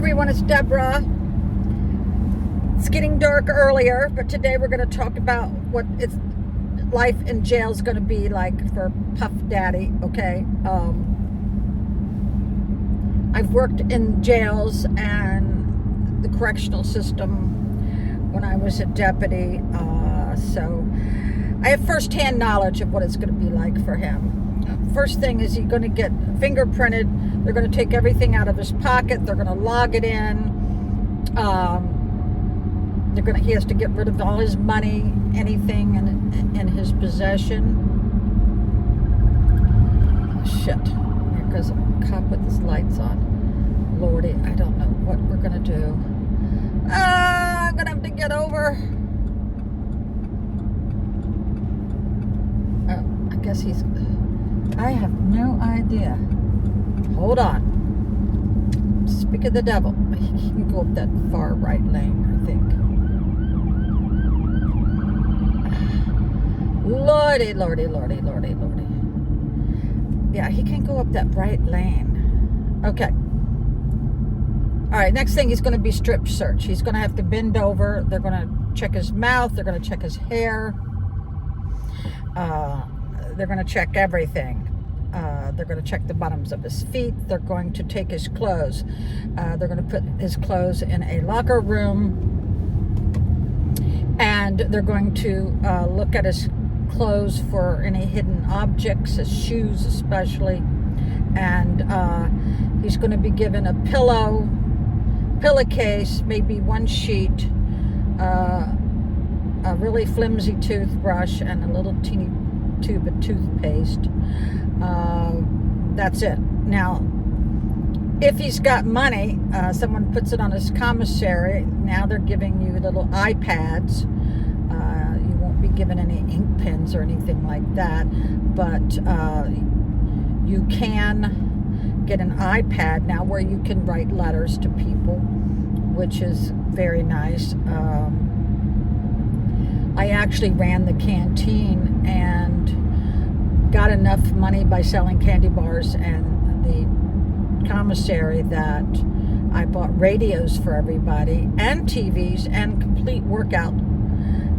everyone, it's Deborah. It's getting dark earlier, but today we're going to talk about what it's life in jail is going to be like for Puff Daddy, okay? I've worked in jails and the correctional system when I was a deputy, so I have firsthand knowledge of what it's going to be like for him. First thing is he's going to get fingerprinted. They're going to take everything out of his pocket. They're going to log it in. He has to get rid of all his money, anything in his possession. Shit. Here goes a cop with his lights on. Lordy, I don't know what we're going to do. I'm going to have to get over. I guess he's... I have no idea. Hold on. Speak of the devil. He can go up that far right lane, I think. Lordy, lordy, lordy, lordy, lordy. Yeah, he can go up that right lane. Okay. All right, next thing, he's going to be strip search. He's going to have to bend over. They're going to check his mouth. They're going to check his hair. They're going to check everything. They're going to check the bottoms of his feet. They're going to take his clothes. They're going to put his clothes in a locker room. And they're going to look at his clothes for any hidden objects, his shoes especially. And he's going to be given a pillowcase, maybe one sheet, a really flimsy toothbrush, and a little teeny tube of toothpaste. That's it. Now, if he's got money, someone puts it on his commissary. Now they're giving you little iPads. You won't be given any ink pens or anything like that, but you can get an iPad now where you can write letters to people, which is very nice. I actually ran the canteen and got enough money by selling candy bars and the commissary that I bought radios for everybody and TVs and complete workout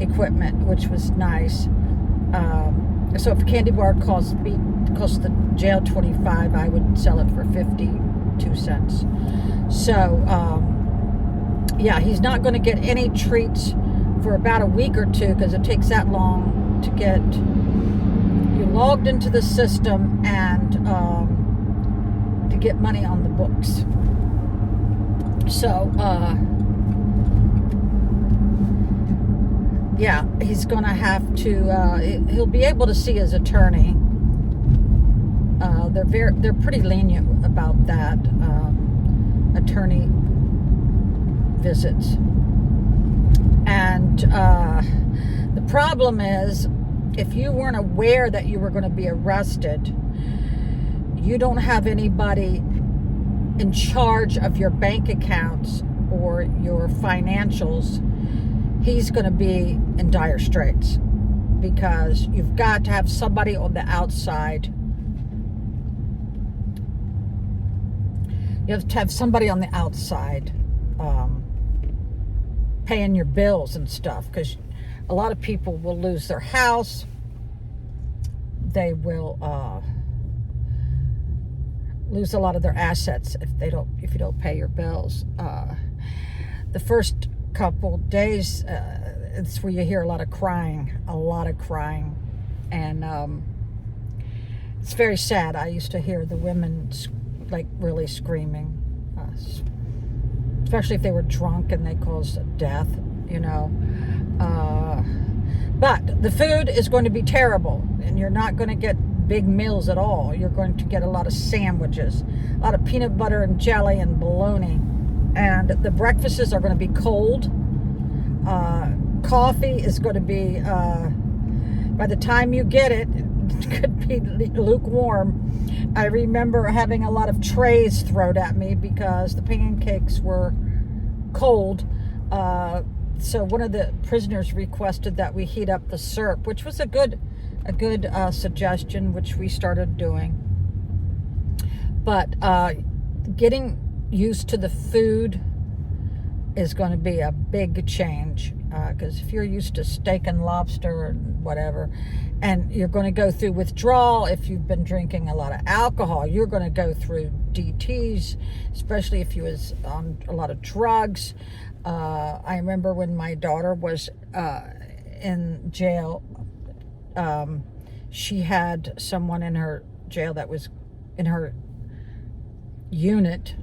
equipment, which was nice. So if a candy bar cost the jail $25, I would sell it for 52 cents. So yeah, he's not going to get any treats for about a week or two because it takes that long to get you logged into the system and to get money on the books. So yeah, he's going to have to he'll be able to see his attorney. They're pretty lenient about that, attorney visits. And the problem is, if you weren't aware that you were going to be arrested, you don't have anybody in charge of your bank accounts or your financials, he's going to be in dire straits because you've got to have somebody on the outside. You have to have somebody on the outside paying your bills and stuff, because a lot of people will lose their house. They will lose a lot of their assets if you don't pay your bills. The first couple days, it's where you hear a lot of crying, and it's very sad. I used to hear the women like really screaming, especially if they were drunk and they caused death, you know. But the food is going to be terrible, and you're not going to get big meals at all. You're going to get a lot of sandwiches, a lot of peanut butter and jelly and bologna, and the breakfasts are going to be cold. Coffee is going to be, by the time you get it, it could be lukewarm. I remember having a lot of trays thrown at me because the pancakes were cold. So one of the prisoners requested that we heat up the syrup, which was a good suggestion, which we started doing. But getting used to the food is going to be a big change, because if you're used to steak and lobster and whatever, and you're going to go through withdrawal, if you've been drinking a lot of alcohol, you're going to go through DTs, especially if you was on a lot of drugs. I remember when my daughter was in jail, she had someone in her jail that was in her unit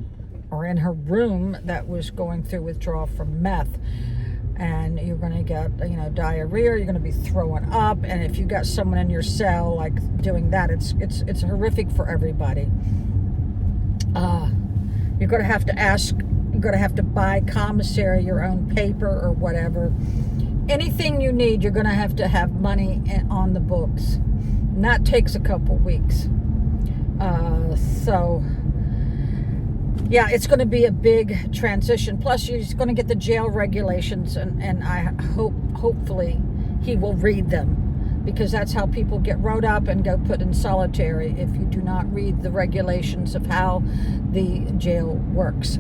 or in her room that was going through withdrawal from meth, and you're going to get diarrhea, you're going to be throwing up, and if you got someone in your cell like doing that, it's horrific for everybody. You're going to have to buy Commissary your own paper or whatever. Anything you need, you're going to have money on the books, and that takes a couple weeks. So yeah, it's going to be a big transition. Plus, you're just going to get the jail regulations, and I hopefully he will read them, because that's how people get wrote up and go put in solitary, if you do not read the regulations of how the jail works.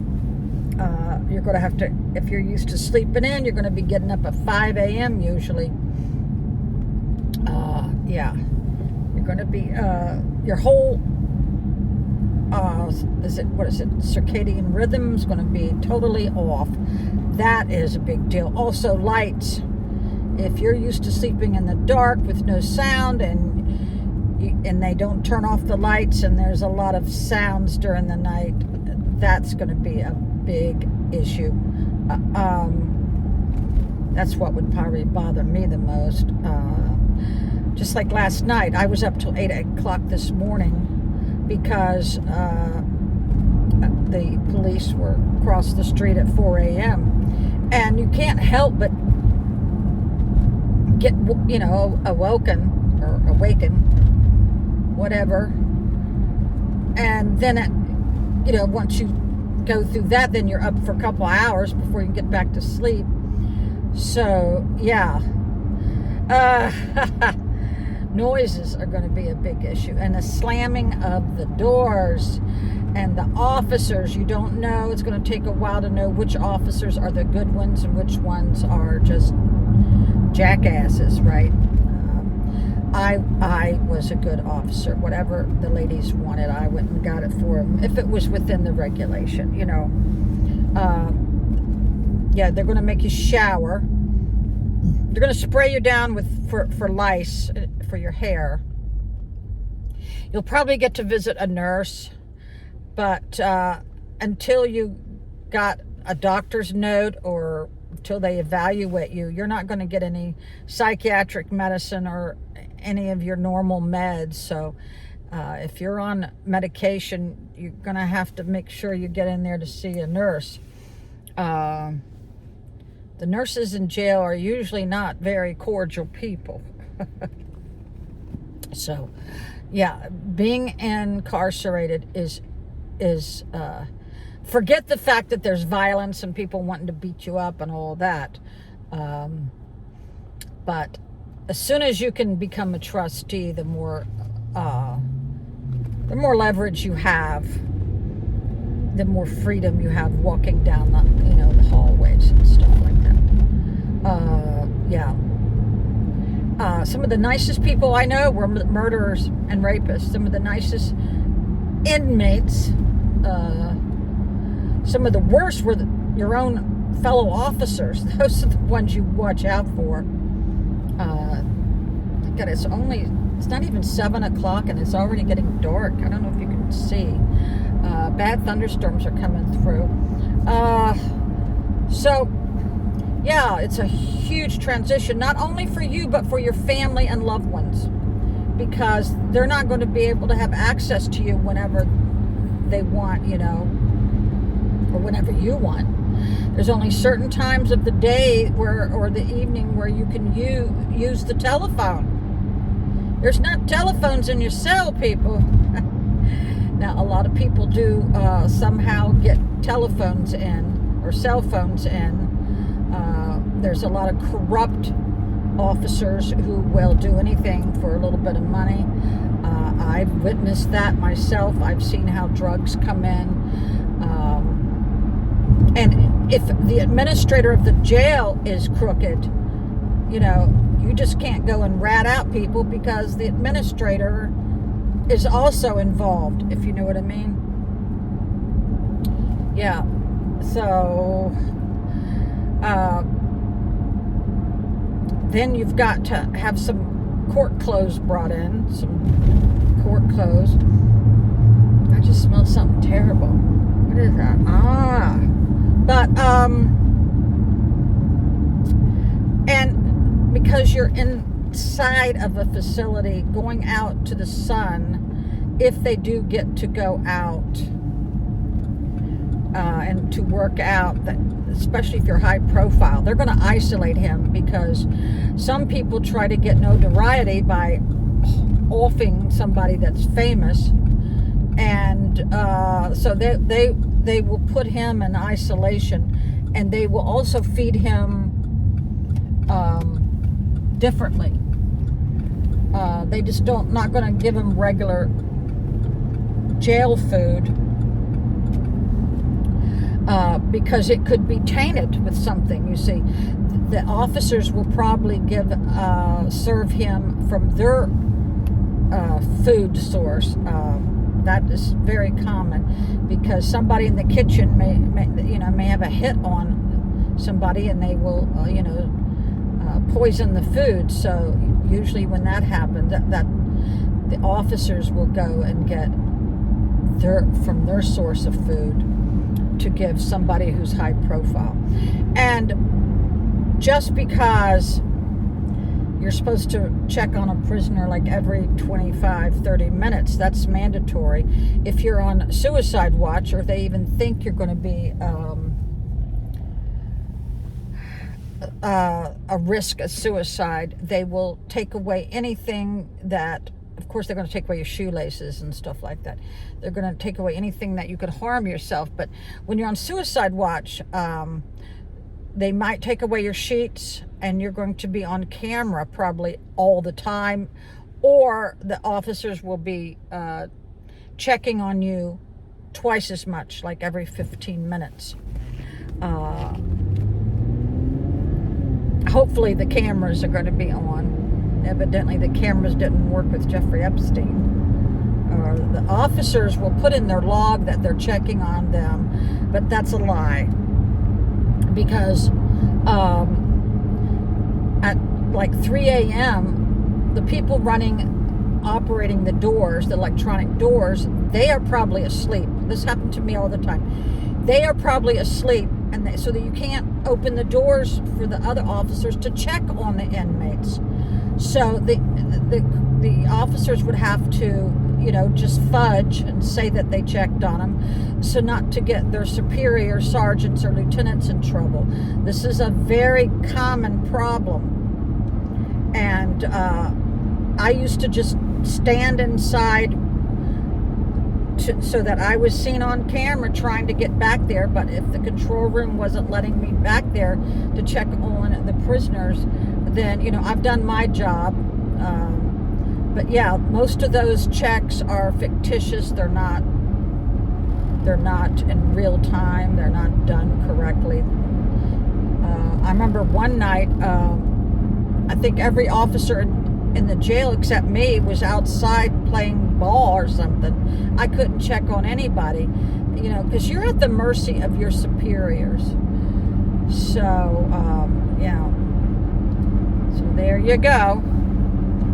You're going to have to, if you're used to sleeping in, you're going to be getting up at 5 a.m. usually. Yeah, you're going to be, your whole circadian rhythm is going to be totally off. That is a big deal. Also, lights. If you're used to sleeping in the dark with no sound, and they don't turn off the lights, and there's a lot of sounds during the night, that's going to be a big issue. That's what would probably bother me the most. Just like last night, I was up till 8 o'clock this morning, because the police were across the street at 4 a.m. And you can't help but get, awakened, whatever. And then, once you go through that, then you're up for a couple hours before you can get back to sleep. So, yeah. Noises are going to be a big issue, and the slamming of the doors, and the officers, you don't know. It's going to take a while to know which officers are the good ones and which ones are just jackasses, right? I was a good officer. Whatever the ladies wanted, I went and got it for them, if it was within the regulation, Yeah, they're going to make you shower. They're going to spray you down for lice for your hair. You'll probably get to visit a nurse, but until you got a doctor's note or until they evaluate you, you're not going to get any psychiatric medicine or any of your normal meds. So if you're on medication, you're going to have to make sure you get in there to see a nurse. The nurses in jail are usually not very cordial people. So, yeah, being incarcerated is forget the fact that there's violence and people wanting to beat you up and all that. But as soon as you can become a trustee, the more leverage you have, the more freedom you have walking down the hallways and stuff like that. Yeah. Some of the nicest people I know were murderers and rapists. Some of the nicest inmates. Some of the worst were your own fellow officers. Those are the ones you watch out for. God, it's not even 7 o'clock and it's already getting dark. I don't know if you can see. Bad thunderstorms are coming through. So, yeah, it's a huge transition, not only for you, but for your family and loved ones, because they're not going to be able to have access to you whenever they want, or whenever you want. There's only certain times of the day or the evening where you can use the telephone. There's not telephones in your cell, people. Now, a lot of people do somehow get telephones in or cell phones in. There's a lot of corrupt officers who will do anything for a little bit of money. I've witnessed that myself. I've seen how drugs come in. And if the administrator of the jail is crooked, you know, you just can't go and rat out people because the administrator is also involved, if you know what I mean. Yeah. So then you've got to have some court clothes brought in, some court clothes. I just smell something terrible. What is that? But and because you're inside of a facility, going out to the sun, if they do get to go out and to work out, that especially if you're high profile, they're going to isolate him, because some people try to get notoriety by offing somebody that's famous, and so they will put him in isolation, and they will also feed him differently. They just not going to give him regular jail food, because it could be tainted with something. You see, the officers will probably serve him from their food source. That is very common, because somebody in the kitchen may have a hit on somebody, and they will poison the food. So usually when that happens, that the officers will go and get from their source of food to give somebody who's high profile. And just because you're supposed to check on a prisoner like every 25-30 minutes, that's mandatory. If you're on suicide watch, or they even think you're going to be a risk of suicide, they will take away anything that, of course, they're going to take away your shoelaces and stuff like that. They're going to take away anything that you could harm yourself. But when you're on suicide watch, they might take away your sheets, and you're going to be on camera probably all the time, or the officers will be checking on you twice as much, like every 15 minutes. Hopefully the cameras are going to be on. Evidently the cameras didn't work with Jeffrey Epstein. The officers will put in their log that they're checking on them, but that's a lie, because at like 3 a.m., the people operating the doors, the electronic doors, they are probably asleep. This happened to me all the time. They are probably asleep, and so that you can't open the doors for the other officers to check on the inmates. So the officers would have to, just fudge and say that they checked on them, so not to get their superior sergeants or lieutenants in trouble. This is a very common problem, and I used to just stand inside so that I was seen on camera trying to get back there. But if the control room wasn't letting me back there to check on the prisoners, then I've done my job. But yeah, most of those checks are fictitious. They're not in real time. They're not done correctly. I remember one night, I think every officer in the jail except me was outside playing ball or something. I couldn't check on anybody, because you're at the mercy of your superiors. So, yeah. So there you go.